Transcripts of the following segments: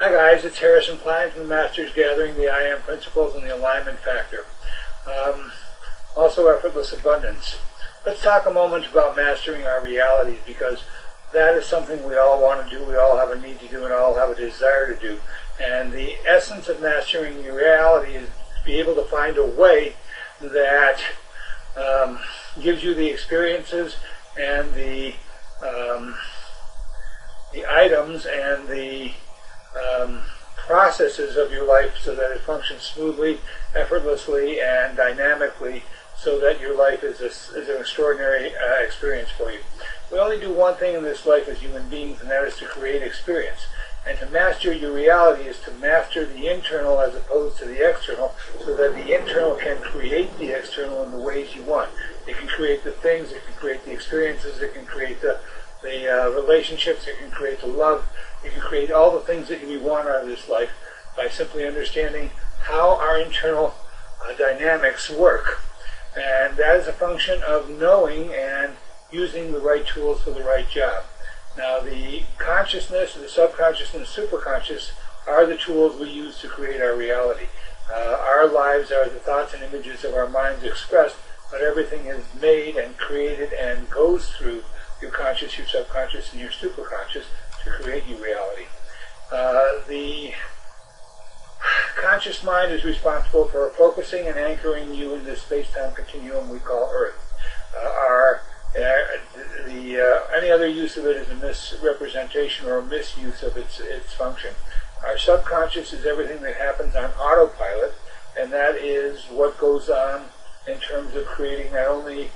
Hi guys, it's Harrison Klein from the Masters Gathering, the I Am Principles, and the Alignment Factor. Also Effortless Abundance. Let's talk a moment about mastering our realities, because that is something we all want to do, we all have a need to do, and all have a desire to do. And the essence of mastering your reality is to be able to find a way that gives you the experiences and the items and the processes of your life so that it functions smoothly, effortlessly, and dynamically, so that your life is an extraordinary experience for you. We only do one thing in this life as human beings, and that is to create experience. And to master your reality is to master the internal as opposed to the external, so that the internal can create the external in the ways you want. It can create the things, it can create the experiences, it can create the relationships, it can create the love, it can create all the things that we want out of this life by simply understanding how our internal dynamics work. And that is a function of knowing and using the right tools for the right job. Now, the consciousness, the subconscious, and the superconscious are the tools we use to create our reality. Our lives are the thoughts and images of our minds expressed, but everything is made and created and goes through your conscious, your subconscious, and your superconscious to create your reality. The conscious mind is responsible for focusing and anchoring you in this space-time continuum we call Earth. Any other use of it is a misrepresentation or a misuse of its function. Our subconscious is everything that happens on autopilot, and that is what goes on in terms of creating not only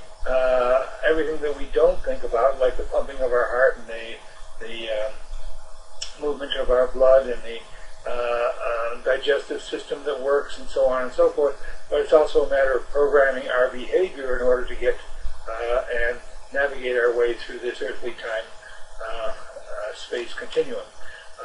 everything that we don't think about, like the pumping of our heart and the movement of our blood and the digestive system that works and so on and so forth, but it's also a matter of programming our behavior in order to get and navigate our way through this earthly time space continuum.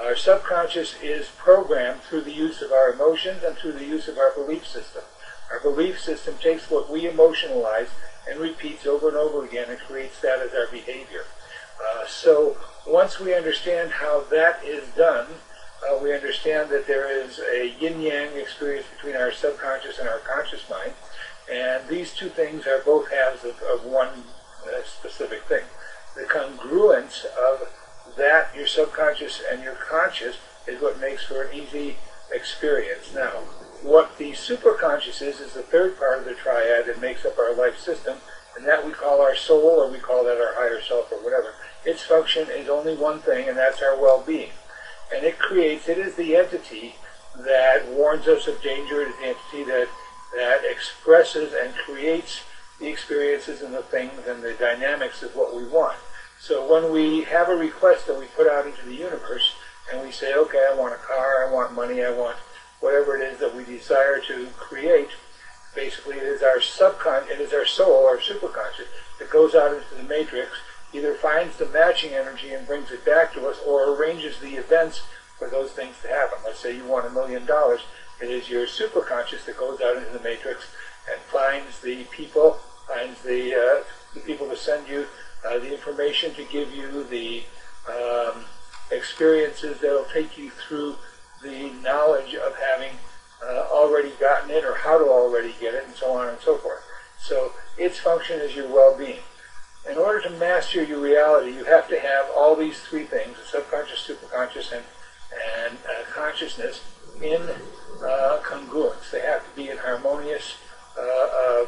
Our subconscious is programmed through the use of our emotions and through the use of our belief system. Our belief system takes what we emotionalize and repeats over and over again and creates that as our behavior. So once we understand how that is done, we understand that there is a yin-yang experience between our subconscious and our conscious mind, and these two things are both halves of one specific thing. The congruence of that, your subconscious and your conscious, is what makes for an easy experience. Now, what the superconscious is the third part of the triad that makes up our life system, and that we call our soul, or we call that our higher self, or whatever. Its function is only one thing, and that's our well-being. And it is the entity that warns us of danger. It is the entity that expresses and creates the experiences and the things and the dynamics of what we want. So when we have a request that we put out into the universe, and we say, okay, I want a car, I want money, I want whatever it is that we desire to create, basically it is our soul, our superconscious, that goes out into the matrix, either finds the matching energy and brings it back to us, or arranges the events for those things to happen. Let's say you want $1 million. It is your superconscious that goes out into the matrix and finds the people, finds the people to send you the information, to give you the experiences that will take you through the knowledge of having already gotten it, or how to already get it, and so on and so forth. So its function is your well-being. In order to master your reality, you have to have all these three things, the subconscious, superconscious, and consciousness, in congruence. They have to be in harmonious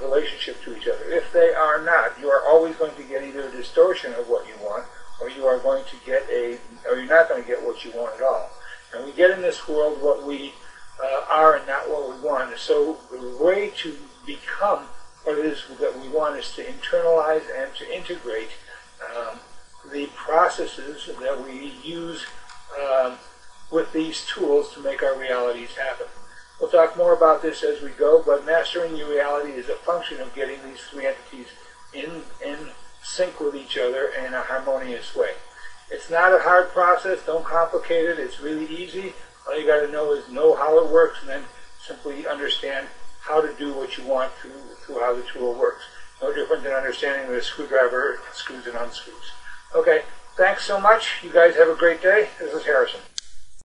relationship to each other. If they are not, you are always going to get either a distortion of what you want, or you are going to get or you're not going to get what you want at all. And we get in this world what we are and not what we want. And so the way to become what it is that we want is to internalize and to integrate the processes that we use with these tools to make our realities happen. We'll talk more about this as we go, but mastering your reality is a function of getting these three entities in sync with each other in a harmonious way. It's not a hard process, don't complicate it, it's really easy. All you got to know is know how it works, and then simply understand how to do what you want through how the tool works. No different than understanding that a screwdriver screws and unscrews. Okay, thanks so much. You guys have a great day. This is Harrison.